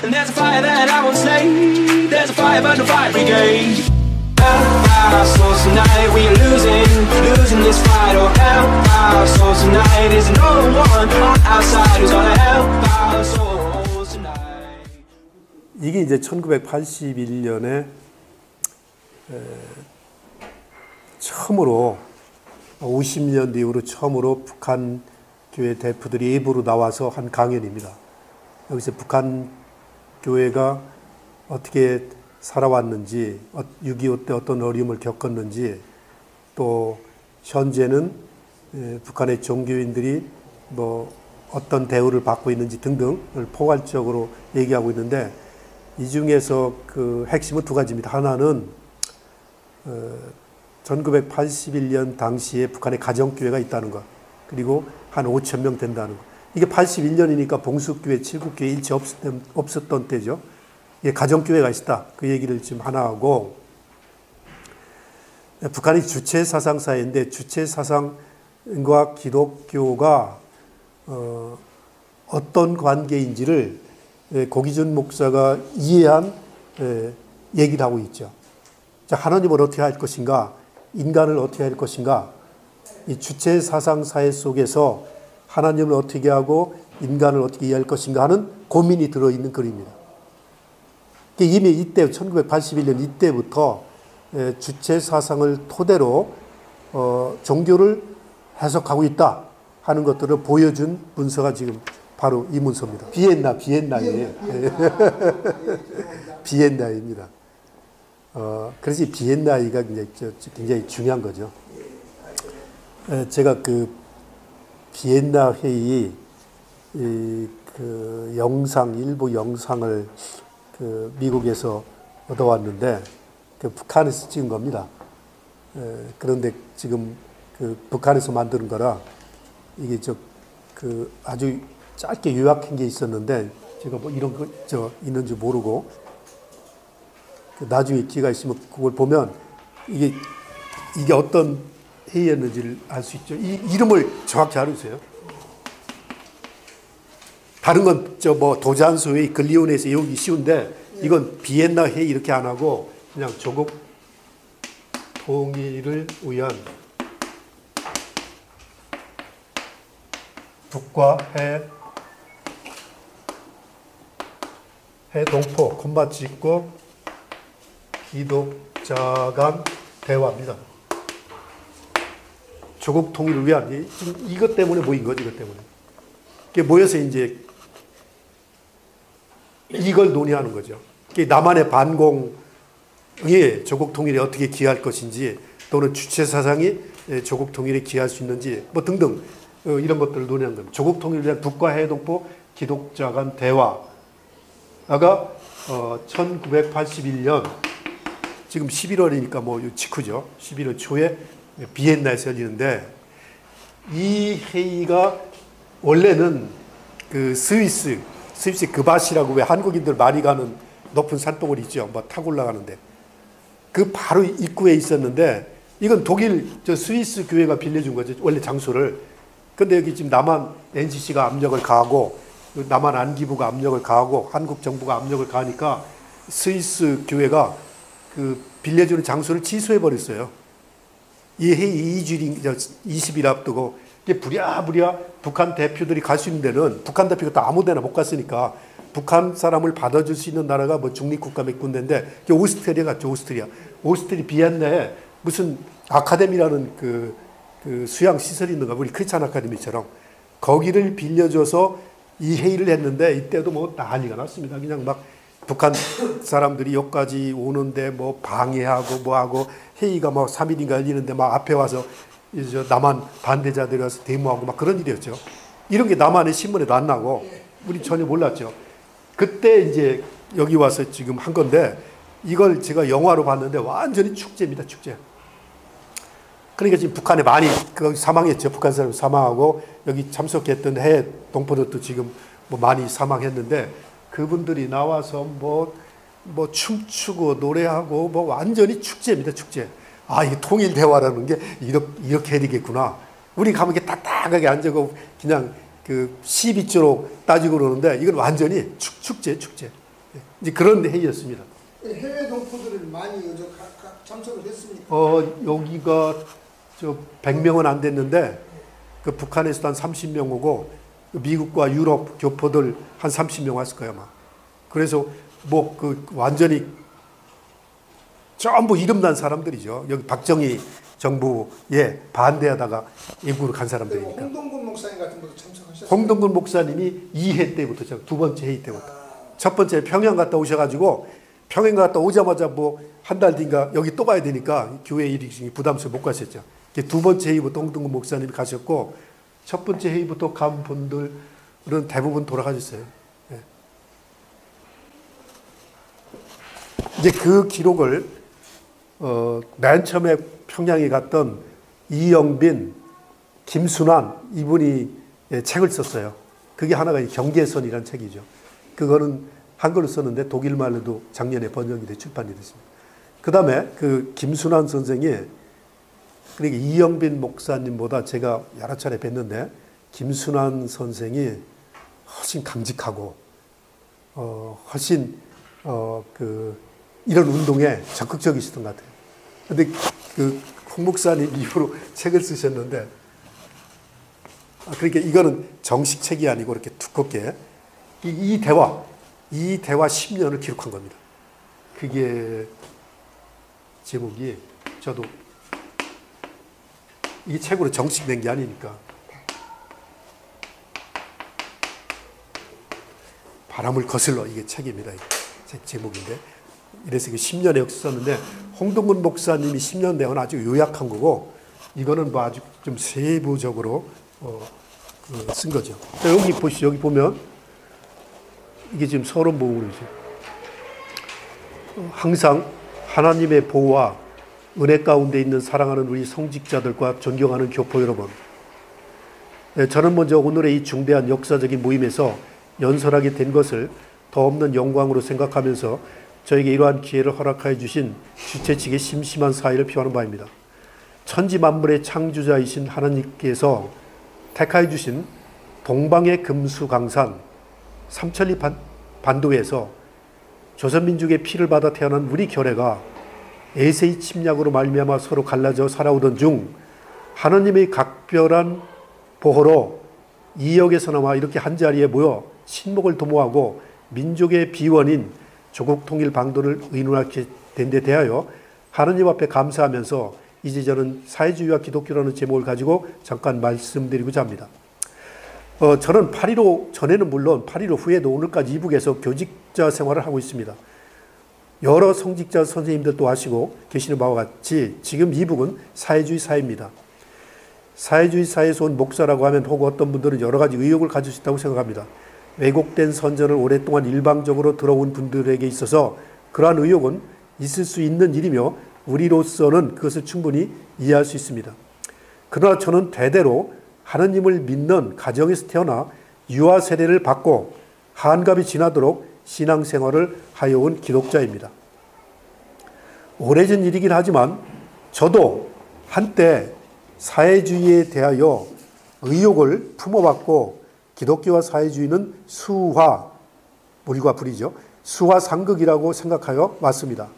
And there's a fire that I won't slay. There's a fire burn the fire brigade. Help our souls tonight, we are losing this fight. Oh, help our souls tonight. There's no one on outside who's gonna help our souls tonight. 이게 이제 1981년에 처음으로 50년 이후로 처음으로 북한 교회 대표들이 일부러 나와서 한 강연입니다. 여기서 북한 교회가 어떻게 살아왔는지, 6.25 때 어떤 어려움을 겪었는지, 또 현재는 북한의 종교인들이 뭐 어떤 대우를 받고 있는지 등등을 포괄적으로 얘기하고 있는데, 이 중에서 그 핵심은 두 가지입니다. 하나는 1981년 당시에 북한에 가정교회가 있다는 것, 그리고 한 5천 명 된다는 것. 이게 81년이니까 봉숙교회, 칠국교회 일체 없었던 때죠. 이게 가정교회가 있다. 그 얘기를 지금 하나 하고, 북한이 주체사상사회인데 주체사상과 기독교가 어떤 관계인지를 고기준 목사가 이해한 얘기를 하고 있죠. 자, 하나님을 어떻게 할 것인가, 인간을 어떻게 할 것인가, 이 주체사상사회 속에서 하나님을 어떻게 하고 인간을 어떻게 이해할 것인가 하는 고민이 들어있는 글입니다. 이미 이때 1981년 이때부터 주체사상을 토대로 종교를 해석하고 있다 하는 것들을 보여준 문서가 지금 바로 이 문서입니다. 비엔나예요. 비엔나입니다. 그래서 이 비엔나이가 굉장히 중요한 거죠. 제가 그 비엔나 회의 그 일부 영상을 그 미국에서 얻어왔는데, 그 북한에서 찍은 겁니다. 그런데 지금 그 북한에서 만드는 거라 이게 그 아주 짧게 요약한 게 있었는데, 제가 뭐 이런 거 있는지 모르고, 나중에 기회가 있으면 그걸 보면 이게 어떤 회의였는지를 알 수 있죠. 이 이름을 정확히 알으세요. 다른 건 뭐 도잔수 회의, 글리온에서 외우기 쉬운데, 이건 비엔나 회의 이렇게 안 하고 그냥 조국 통일을 위한 북과 해 동포 콤마 찍고 기독자 간 대화입니다. 조국 통일을 위한, 지금 이것 때문에 모인 거죠, 이것 때문에. 이게 모여서 이제 이걸 논의하는 거죠. 남한의 반공이 조국 통일에 어떻게 기여할 것인지, 또는 주체사상이 조국 통일에 기여할 수 있는지, 뭐 등등 이런 것들을 논의하는 겁니다. 조국 통일을 위한 북과 해동포 기독자 간 대화가 1981년 지금 11월이니까 뭐 직후죠. 11월 초에 비엔나에서 열리는데, 이 회의가 원래는 그 스위스 그바시라고 왜 한국인들 많이 가는 높은 산봉우리 있죠. 뭐 타고 올라가는데, 그 바로 입구에 있었는데, 이건 독일 스위스 교회가 빌려준 거죠. 원래 장소를. 근데 여기 지금 남한 NCC가 압력을 가하고, 남한 안기부가 압력을 가하고, 한국 정부가 압력을 가하니까 스위스 교회가 그 빌려주는 장소를 취소해 버렸어요. 이 회의 20일 앞두고, 이게 부랴부랴 북한 대표들이 갈 수 있는 데는, 북한 대표가 또 아무 데나 못 갔으니까 북한 사람을 받아줄 수 있는 나라가 뭐 중립국가 몇 군데인데, 오스트리아 갔죠. 오스트리아 비엔나에 무슨 아카데미라는 그 수양 시설이 있는가, 우리 크리스찬 아카데미처럼 거기를 빌려줘서 이 회의를 했는데, 이때도 뭐 난리가 났습니다. 그냥 막 북한 사람들이 여기까지 오는데 뭐 방해하고 뭐하고, 회의가 막 3일인가 열리는데 막 앞에 와서 남한 반대자들이 와서 데모하고 막 그런 일이었죠. 이런 게 남한의 신문에도 안 나고 우리 전혀 몰랐죠. 그때 이제 여기 와서 지금 한 건데, 이걸 제가 영화로 봤는데 완전히 축제입니다, 축제. 그러니까 지금 북한에 많이 사망했죠. 북한 사람 사망하고, 여기 참석했던 해외 동포들도 지금 뭐 많이 사망했는데, 그분들이 나와서 뭐 춤추고 노래하고 뭐 완전히 축제입니다, 축제. 아, 이게 통일 대화라는 게 이렇게 해야 되겠구나. 우리 가면 이렇게 딱딱하게 앉아고 그냥 그 12조로 따지고 그러는데, 이건 완전히 축제. 이제 그런 회의였습니다. 해외 동포들을 많이 참석을 했습니까? 여기가 100명은 안 됐는데 그 북한에서도 한 30명 오고 미국과 유럽 교포들 한 30명 왔을 거예요, 아마. 그래서 뭐 그 완전히 전부 이름난 사람들이죠. 여기 박정희 정부에 반대하다가 외국으로 간 사람들이니까. 홍동군 목사님 같은 분도 참석하셨어요? 홍동군 목사님이 2회 때부터, 두 번째 회의 때부터. 첫 번째 평양 갔다 오셔가지고 평양 갔다 오자마자 뭐 한 달 뒤인가 여기 또 가야 되니까 교회 일이 부담스러워 못 가셨죠. 두 번째 회의부터 홍동군 목사님이 가셨고 첫 번째 회의부터 간 분들은 대부분 돌아가셨어요. 예. 이제 그 기록을 맨 처음에 평양에 갔던 이영빈, 김순환 이분이 책을 썼어요. 그게 하나가 경계선이라는 책이죠. 그거는 한글로 썼는데 독일말로도 작년에 번역이 돼 출판이 됐습니다. 그 다음에 그 김순환 선생이 그러니까 이영빈 목사님보다 제가 여러 차례 뵀는데 김순환 선생이 훨씬 강직하고 훨씬 이런 운동에 적극적이셨던 것 같아요. 근데 그 홍 목사님 이후로 책을 쓰셨는데 그러니까 이거는 정식 책이 아니고 이렇게 두껍게 이 대화 10년을 기록한 겁니다. 그게 제목이 저도 이게 책으로 정식 낸 게 아니니까 바람을 거슬러 이게 책입니다. 책 제목인데 이래서 10년의 역사 썼는데 홍동군 목사님이 10년 내용은 아주 요약한 거고 이거는 뭐 아주 좀 세부적으로 쓴 거죠. 여기 보시죠. 여기 보면 이게 지금 서론보물이죠. 항상 하나님의 보호와 은혜 가운데 있는 사랑하는 우리 성직자들과 존경하는 교포 여러분, 저는 먼저 오늘의 이 중대한 역사적인 모임에서 연설하게 된 것을 더 없는 영광으로 생각하면서 저에게 이러한 기회를 허락하여 주신 주최 측의 심심한 사의를 표하는 바입니다. 천지 만물의 창조자이신 하나님께서 택하여 주신 동방의 금수강산 삼천리 반도에서 조선민족의 피를 받아 태어난 우리 결애가 에세이 침략으로 말미암아 서로 갈라져 살아오던 중 하나님의 각별한 보호로 이역에서나마 이렇게 한자리에 모여 친목을 도모하고 민족의 비원인 조국 통일 방도를 의논하게 된 데 대하여 하나님 앞에 감사하면서 이제 저는 사회주의와 기독교라는 제목을 가지고 잠깐 말씀드리고자 합니다. 저는 8.15 전에는 물론 8.15 후에도 오늘까지 이북에서 교직자 생활을 하고 있습니다. 여러 성직자 선생님들도 하시고 계시는 바와 같이 지금 이북은 사회주의 사회입니다. 사회주의 사회에서 온 목사라고 하면 혹은 어떤 분들은 여러 가지 의욕을 가질 수 있다고 생각합니다. 왜곡된 선전을 오랫동안 일방적으로 들어온 분들에게 있어서 그러한 의욕은 있을 수 있는 일이며 우리로서는 그것을 충분히 이해할 수 있습니다. 그러나 저는 대대로 하느님을 믿는 가정에서 태어나 유아 세례를 받고 한갑이 지나도록 신앙생활을 하여온 기독자입니다. 오래전 일이긴 하지만 저도 한때 사회주의에 대하여 의욕을 품어봤고 기독교와 사회주의는 수화, 물과 불이죠. 수화상극이라고 생각하여 왔습니다.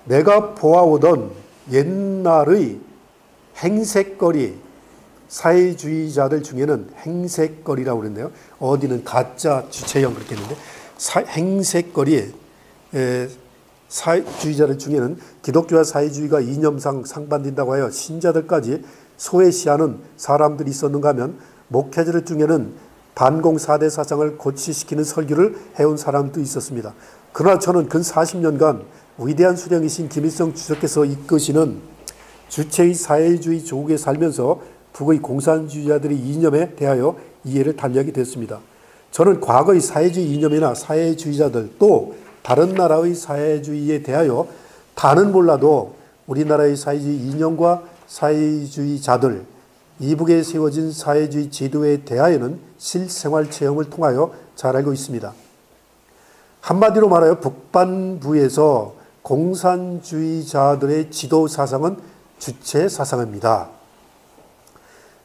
내가 보아오던 옛날의 행색거리, 사회주의자들 중에는 행색거리라고 그랬네요. 어디는 가짜 주체형 그렇게 했는데 행색거리, 사회주의자들 중에는 기독교와 사회주의가 이념상 상반된다고 하여 신자들까지 소외시하는 사람들이 있었는가 하면 목회자들 중에는 반공 4대 사상을 고취시키는 설교를 해온 사람도 있었습니다. 그러나 저는 근 40년간 위대한 수령이신 김일성 주석께서 이끄시는 주체의 사회주의 조국에 살면서 북의 공산주의자들의 이념에 대하여 이해를 달리하게 됐습니다. 저는 과거의 사회주의 이념이나 사회주의자들 또 다른 나라의 사회주의에 대하여 다는 몰라도 우리나라의 사회주의 이념과 사회주의자들 이북에 세워진 사회주의 제도에 대하여는 실생활 체험을 통하여 잘 알고 있습니다. 한마디로 말하여 북반부에서 공산주의자들의 지도 사상은 주체 사상입니다.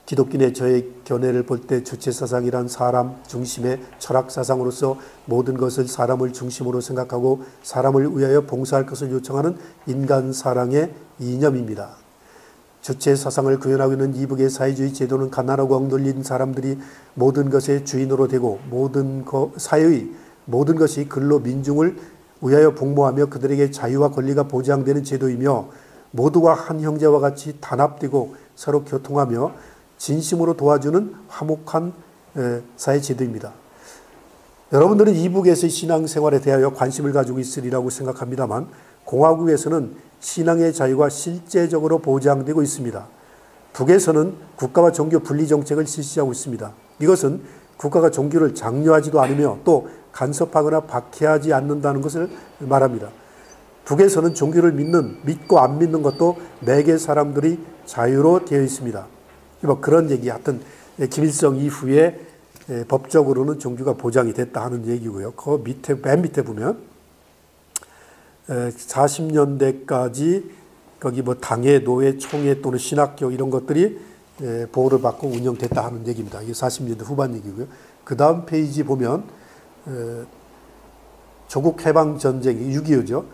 기독교인의 저의 견해를 볼 때 주체사상이란 사람 중심의 철학사상으로서 모든 것을 사람을 중심으로 생각하고 사람을 위하여 봉사할 것을 요청하는 인간 사랑의 이념입니다. 주체사상을 구현하고 있는 이북의 사회주의 제도는 가난하고 억눌린 사람들이 모든 것의 주인으로 되고 사회의 모든 것이 근로 민중을 위하여 복무하며 그들에게 자유와 권리가 보장되는 제도이며 모두가 한 형제와 같이 단합되고 서로 교통하며 진심으로 도와주는 화목한 사회 제도입니다. 여러분들은 이북에서의 신앙생활에 대하여 관심을 가지고 있으리라고 생각합니다만 공화국에서는 신앙의 자유가 실제적으로 보장되고 있습니다. 북에서는 국가와 종교 분리 정책을 실시하고 있습니다. 이것은 국가가 종교를 장려하지도 않으며 또 간섭하거나 박해하지 않는다는 것을 말합니다. 북에서는 종교를 믿고 안 믿는 것도 매개 사람들이 자유로 되어 있습니다. 뭐 그런 얘기, 하여튼 김일성 이후에 법적으로는 종교가 보장이 됐다 하는 얘기고요. 그 밑에, 맨 밑에 보면 40년대까지 거기 뭐 당회, 노회, 총회 또는 신학교 이런 것들이 보호를 받고 운영됐다 하는 얘기입니다. 이게 40년대 후반 얘기고요. 그 다음 페이지 보면 조국 해방 전쟁, 6.25죠.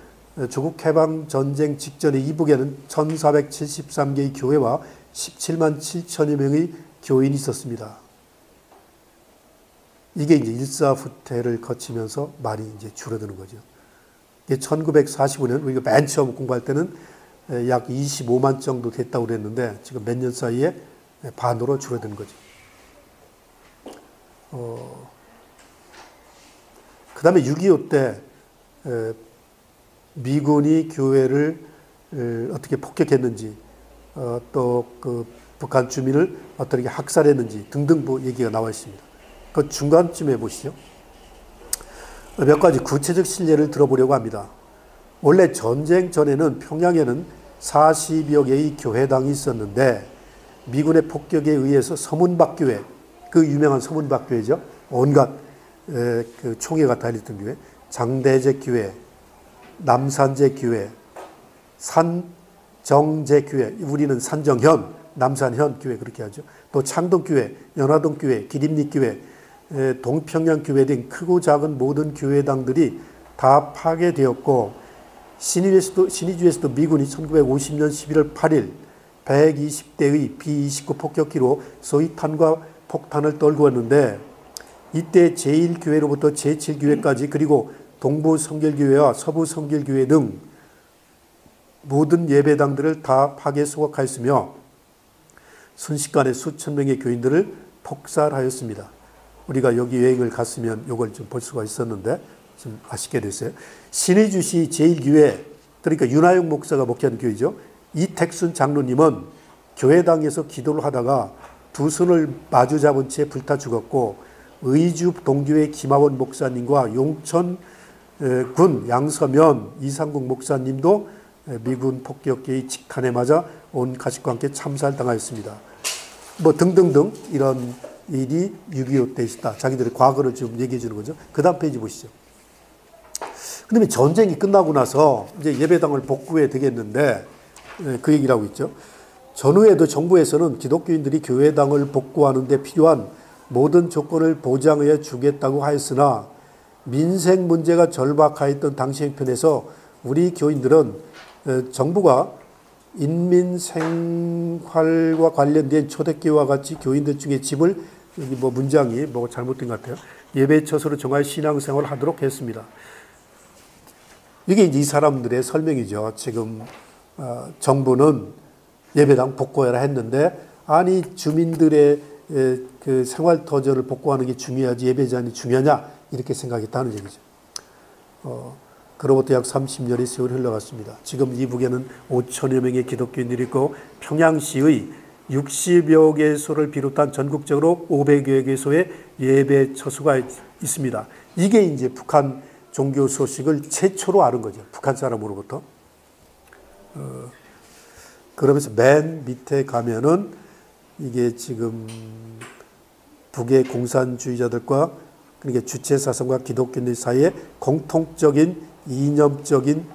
조국 해방 전쟁 직전에 이북에는 1473개의 교회와 17만 7천여 명의 교인이 있었습니다. 이게 이제 일사후퇴를 거치면서 많이 이제 줄어드는 거죠. 1945년 우리가 맨 처음 공부할 때는 약 25만 정도 됐다고 그랬는데 지금 몇 년 사이에 반으로 줄어든 거죠. 그 다음에 6.25 때 미군이 교회를 어떻게 폭격했는지 또 그 북한 주민을 어떻게 학살했는지 등등 얘기가 나와 있습니다. 그 중간쯤에 보시죠. 몇 가지 구체적 실례를 들어보려고 합니다. 원래 전쟁 전에는 평양에는 40여 개의 교회당이 있었는데 미군의 폭격에 의해서 서문박교회, 그 유명한 서문박교회죠. 온갖 그 총회가 달렸던 교회, 장대제교회, 남산제교회, 산정제교회, 우리는 산정현, 남산현교회 그렇게 하죠. 또 창동교회, 연화동교회, 기림리교회, 동평양교회 등 크고 작은 모든 교회당들이 다 파괴되었고 신의주에서도 미군이 1950년 11월 8일 120대의 B-29 폭격기로 소위탄과 폭탄을 떨구었는데 이때 제1교회로부터 제7교회까지 그리고 동부성결교회와 서부성결교회 등 모든 예배당들을 다 파괴 소각하였으며 순식간에 수천 명의 교인들을 폭살하였습니다. 우리가 여기 여행을 갔으면 이걸 좀 볼 수가 있었는데 좀 아쉽게 됐어요. 신의주시 제1교회, 그러니까 윤하영 목사가 목회하는 교회죠. 이택순 장로님은 교회당에서 기도를 하다가 두 손을 마주 잡은 채 불타 죽었고 의주 동교회 김하원 목사님과 용천 군 양서면 이상국 목사님도 미군 폭격기의 직탄에 맞아 온 가족과 함께 참살당하였습니다. 뭐 등등등 이런 일이 6.25 때 있었다. 자기들의 과거를 좀 얘기해 주는 거죠. 그 다음 페이지 보시죠. 그다음에 전쟁이 끝나고 나서 이제 예배당을 복구해야 되겠는데 그 얘기를 하고 있죠. 전후에도 정부에서는 기독교인들이 교회당을 복구하는 데 필요한 모든 조건을 보장해 주겠다고 하였으나 민생 문제가 절박하였던 당시 형편에서 우리 교인들은 정부가 인민 생활과 관련된 초대교회와 같이 교인들 중에 집을 여기 뭐 문장이 뭐 잘못된 것 같아요. 예배 처소로 정하여 신앙생활을 하도록 했습니다. 이게 이제 이 사람들의 설명이죠. 지금 정부는 예배당 복구해라 했는데 아니 주민들의 그 생활 터전을 복구하는 게 중요하지 예배장이 중요하냐 이렇게 생각했다는 얘기죠. 그로부터 약 30년의 세월이 흘러갔습니다. 지금 이북에는 5천여 명의 기독교인들이 있고 평양시의 60여 개소를 비롯한 전국적으로 500여 개소의 예배 처소가 있습니다. 이게 이제 북한 종교 소식을 최초로 아는 거죠. 북한 사람으로부터. 그러면서 맨 밑에 가면은 이게 지금 북의 공산주의자들과 그러니까 주체사상과 기독교인들 사이에 공통적인 이념적인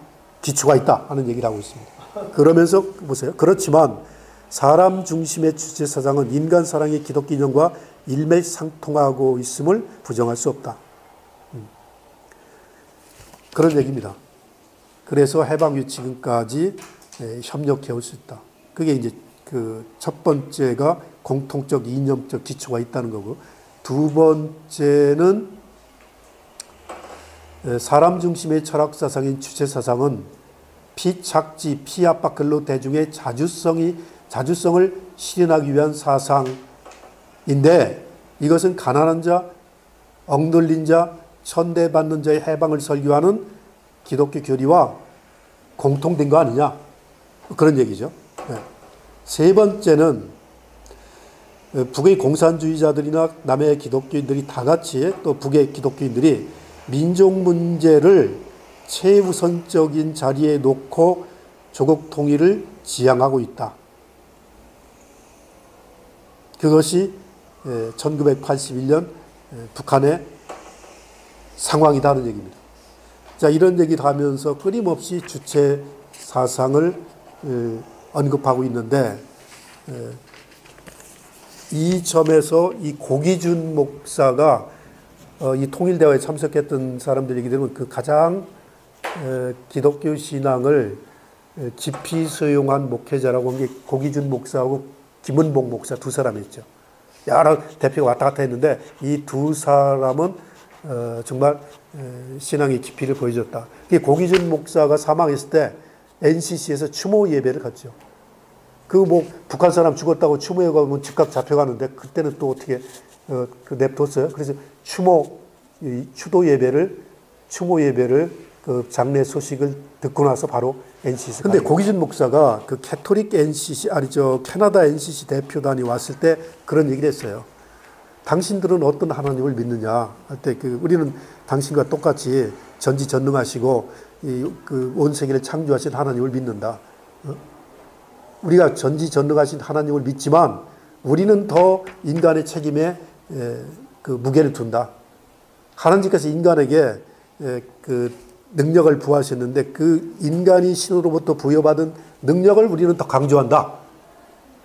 기초가 있다 하는 얘기를 하고 있습니다. 그러면서 보세요. 그렇지만 사람 중심의 주체 사상은 인간 사랑의 기독교 이념과 일맥상통하고 있음을 부정할 수 없다. 그런 얘기입니다. 그래서 해방 이후 지금까지 협력해 올 수 있다. 그게 이제 그 첫 번째가 공통적 이념적 기초가 있다는 거고, 두 번째는 사람 중심의 철학 사상인 주체 사상은 피착지, 피압박 근로 대중의 자주성을 실현하기 위한 사상인데, 이것은 가난한 자, 억눌린 자, 천대받는 자의 해방을 설교하는 기독교 교리와 공통된 거 아니냐, 그런 얘기죠. 세 번째는 북의 공산주의자들이나 남의 기독교인들이 다 같이, 또 북의 기독교인들이 민족 문제를 최우선적인 자리에 놓고 조국 통일을 지향하고 있다. 그것이 1981년 북한의 상황이다는 얘기입니다. 자, 이런 얘기를 하면서 끊임없이 주체 사상을 언급하고 있는데, 이 점에서 이 고기준 목사가 이 통일대화에 참석했던 사람들 얘기 들으면 그 가장 기독교 신앙을 깊이 수용한 목회자라고 한 게 고기준 목사하고 김은복 목사 두 사람이었죠. 여러 대표가 왔다 갔다 했는데 이 두 사람은 정말 신앙의 깊이를 보여줬다. 고기준 목사가 사망했을 때 NCC에서 추모 예배를 갔죠. 그 뭐 북한 사람 죽었다고 추모에 가면 즉각 잡혀가는데 그때는 또 어떻게 그 냅뒀어요. 그래서 추모 예배를 그 장례 소식을 듣고 나서 바로 NCC. 근데 고기준 목사가 그 캐톨릭 NCC 캐나다 NCC 대표단이 왔을 때 그런 얘기를 했어요. 당신들은 어떤 하나님을 믿느냐 할 때 우리는 당신과 똑같이 전지전능하시고 그 온 세계를 창조하신 하나님을 믿는다. 우리가 전지전능하신 하나님을 믿지만 우리는 더 인간의 책임에 그 무게를 둔다. 하나님께서 인간에게 그 능력을 부하셨는데 그 인간이 신으로부터 부여받은 능력을 우리는 더 강조한다.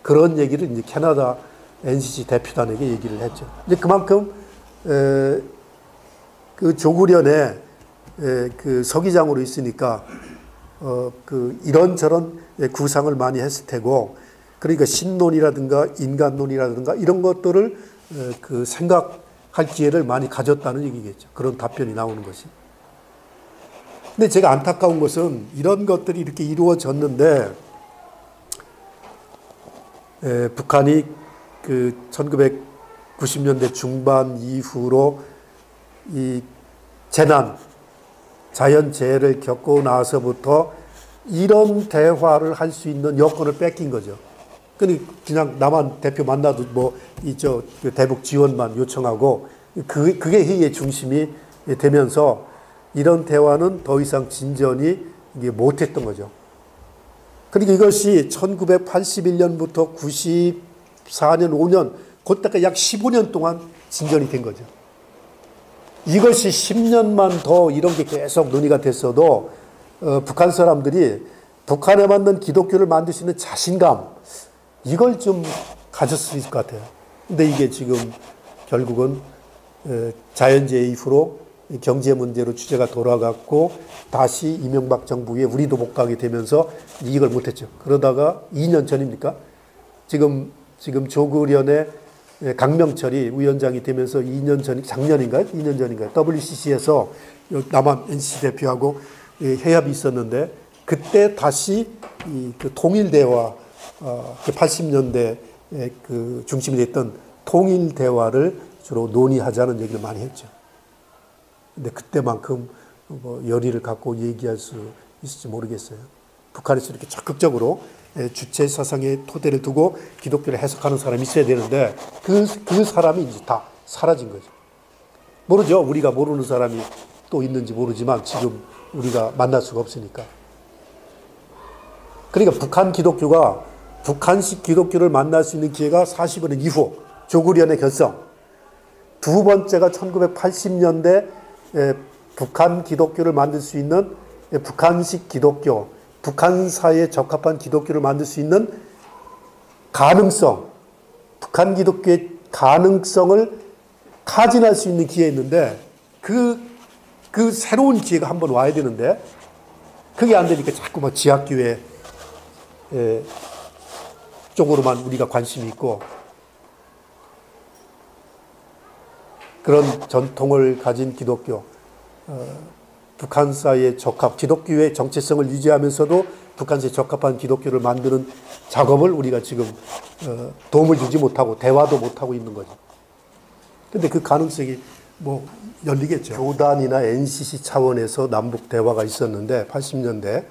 그런 얘기를 이제 캐나다 NCC 대표단에게 얘기를 했죠. 이제 그만큼 그 조국련의 그 서기장으로 있으니까 그 이런저런 구상을 많이 했을 테고, 그러니까 신론이라든가 인간론이라든가 이런 것들을 그 생각할 기회를 많이 가졌다는 얘기겠죠. 그런 답변이 나오는 것이. 근데 제가 안타까운 것은 이런 것들이 이렇게 이루어졌는데 북한이 그 1990년대 중반 이후로 이 자연재해를 겪고 나서부터 이런 대화를 할 수 있는 여건을 뺏긴 거죠. 그냥 남한 대표 만나도 그 대북 지원만 요청하고 그게 회의의 중심이 되면서 이런 대화는 더 이상 진전이 못했던 거죠. 그러니까 이것이 1981년부터 94년, 5년, 그때까지 약 15년 동안 진전이 된 거죠. 이것이 10년만 더 이런 게 계속 논의가 됐어도 북한 사람들이 북한에 맞는 기독교를 만들 수 있는 자신감, 이걸 좀 가졌을 수 있을 것 같아요. 근데 이게 지금 결국은 자연재해 이후로 경제 문제로 주제가 돌아갔고 다시 이명박 정부에 우리도 못 가게 되면서 이익을 못했죠. 그러다가 2년 전입니까? 지금 조국련의 강명철이 위원장이 되면서 2년 전, 작년인가요? 2년 전인가요? WCC에서 남한 NCC 대표하고 회합이 있었는데 그때 다시 그 통일대화, 80년대 그 중심이 됐던 통일대화를 주로 논의하자는 얘기를 많이 했죠. 근데 그때만큼 열의를 갖고 얘기할 수 있을지 모르겠어요. 북한에서 이렇게 적극적으로 주체 사상의 토대를 두고 기독교를 해석하는 사람이 있어야 되는데 그 사람이 이제 다 사라진 거죠. 모르죠. 우리가 모르는 사람이 또 있는지 모르지만 지금 우리가 만날 수가 없으니까. 그러니까 북한 기독교가 북한식 기독교를 만날 수 있는 기회가 45년 이후 조국련의 결성. 두 번째가 1980년대 북한 기독교를 만들 수 있는 북한식 기독교, 북한사에 적합한 기독교를 만들 수 있는 가능성, 북한 기독교의 가능성을 타진할 수 있는 기회였는데 그 새로운 기회가 한번 와야 되는데 그게 안 되니까 자꾸 뭐 지하교회 쪽으로만 우리가 관심이 있고 그런 전통을 가진 기독교, 북한사에 적합, 기독교의 정체성을 유지하면서도 북한사에 적합한 기독교를 만드는 작업을 우리가 지금 도움을 주지 못하고 대화도 못하고 있는 거죠. 근데 그 가능성이 뭐 열리겠죠. 교단이나 NCC 차원에서 남북 대화가 있었는데 80년대,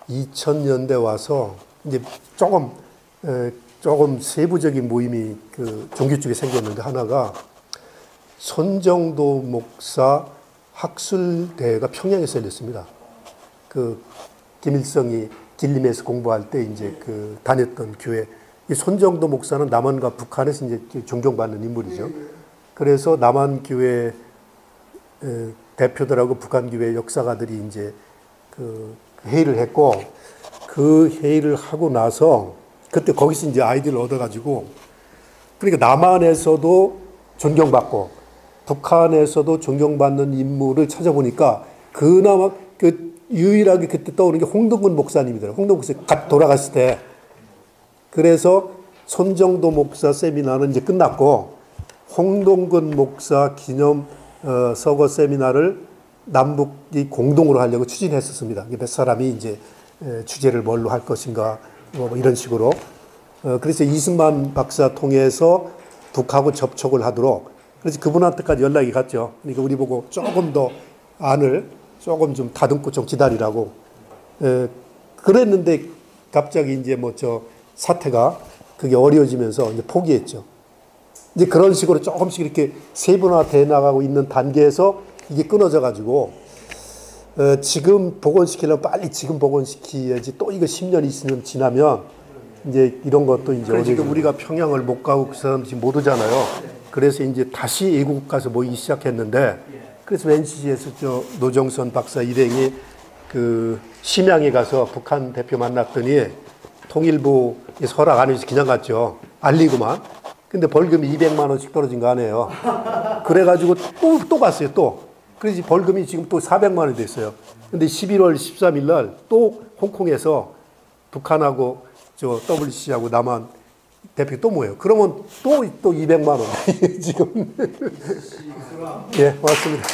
2000년대 와서 이제 조금 세부적인 모임이 그 종교 쪽에 생겼는데 하나가 손정도 목사 학술대회가 평양에서 열렸습니다. 그 김일성이 길림에서 공부할 때 이제 그 다녔던 교회. 이 손정도 목사는 남한과 북한에서 이제 존경받는 인물이죠. 그래서 남한 교회 대표들하고 북한 교회 역사가들이 이제 그 회의를 했고 그 회의를 하고 나서 그때 거기서 이제 아이디어를 얻어가지고 그러니까 남한에서도 존경받고 북한에서도 존경받는 인물을 찾아보니까 그나마 그 유일하게 그때 떠오르는 게 홍동근 목사님이더라고요. 홍동근 목사 돌아갔을 때. 그래서 손정도 목사 세미나는 이제 끝났고 홍동근 목사 기념 서거 세미나를 남북이 공동으로 하려고 추진했었습니다. 몇 사람이 이제 주제를 뭘로 할 것인가 뭐 이런 식으로. 그래서 이승만 박사 통해서 북하고 접촉을 하도록 그래서 그분한테까지 연락이 갔죠. 그러니까 우리 보고 조금 더 안을 조금 좀 다듬고 좀 기다리라고. 그랬는데 갑자기 이제 뭐 저 사태가 그게 어려워지면서 이제 포기했죠. 이제 그런 식으로 조금씩 이렇게 세분화돼 나가고 있는 단계에서 이게 끊어져 가지고 지금 복원시키려면 빨리 지금 복원시켜야지 또 이거 10년 있으면 지나면 이제 이런 것도 이제 지금 우리가 평양을 못 가고 그 사람 지금 못 오잖아요. 그래서 이제 다시 외국 가서 모이기 시작했는데 그래서 NCC에서 저 노정선 박사 일행이 그 심양에 가서 북한 대표 만났더니 통일부에서 허락 안 해서 그냥 갔죠. 알리고만. 근데 벌금이 200만 원씩 떨어진 거 아니에요. 그래가지고 또 갔어요, 또. 그래서 벌금이 지금 또 400만 원이 됐어요. 근데 11월 13일 날 또 홍콩에서 북한하고 저 WC하고 남한 대표 또 모여요. 그러면 또 200만 원. 지금. 예, 맞습니다.